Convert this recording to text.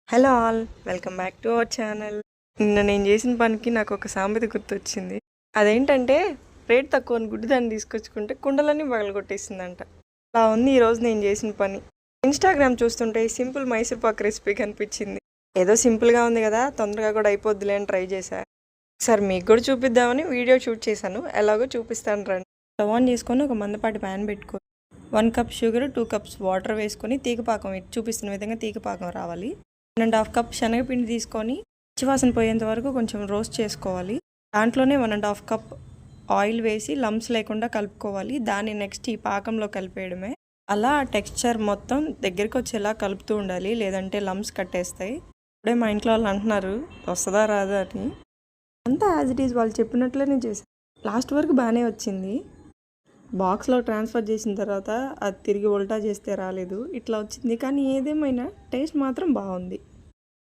Hello all, welcome back to our channel. నిన్న నేను చేసిన పనికి నాకు ఒక సామెత గుర్తొచ్చింది. అదేంటంటే, రేట్ తక్కువ అని గుడ్డిదాన్ని తీసుకొచ్చుకుంటే కుండలన్నీ పగలగొట్టేసిందంట. అలా ఉంది ఈరోజు నేను చేసిన పని. ఇన్స్టాగ్రామ్ చూస్తుంటే సింపుల్ మైసూర్ పాక్ రెసిపీ కనిపించింది. ఏదో సింపుల్గా ఉంది కదా, తొందరగా కూడా అయిపోద్దిలే అని ట్రై చేశా. ఒకసారి మీకు కూడా చూపిద్దామని వీడియో షూట్ చేశాను. ఎలాగో చూపిస్తాను రండి. స్టవ్ ఆన్ చేసుకొని ఒక మందపాటి ప్యాన్ పెట్టుకొని 1 కప్ షుగర్, 2 కప్స్ వాటర్ వేసుకొని తీగపాకం చూపిస్తున్న విధంగా తీగపాకం రావాలి. 1.5 కప్ శనగపిండి తీసుకొని పచ్చివాసన పోయేంత వరకు కొంచెం రోస్ట్ చేసుకోవాలి. దాంట్లోనే 1.5 కప్ ఆయిల్ వేసి లమ్స్ లేకుండా కలుపుకోవాలి. దాన్ని నెక్స్ట్ ఈ పాకంలో కలిపేయడమే. అలా టెక్స్చర్ మొత్తం దగ్గరికి వచ్చేలా కలుపుతూ ఉండాలి, లేదంటే లమ్స్ కట్టేస్తాయి. ఇప్పుడే మా ఇంట్లో వాళ్ళు అంటున్నారు వస్తుందా రాదా అని. అంతా యాజ్ ఇట్ ఈజ్ వాళ్ళు చెప్పినట్లనే చేశాను. లాస్ట్ వరకు బాగానే వచ్చింది. బాక్స్లో ట్రాన్స్ఫర్ చేసిన తర్వాత అది తిరిగి ఉల్టా చేస్తే రాలేదు, ఇట్లా వచ్చింది. కానీ ఏదేమైనా టేస్ట్ మాత్రం బాగుంది.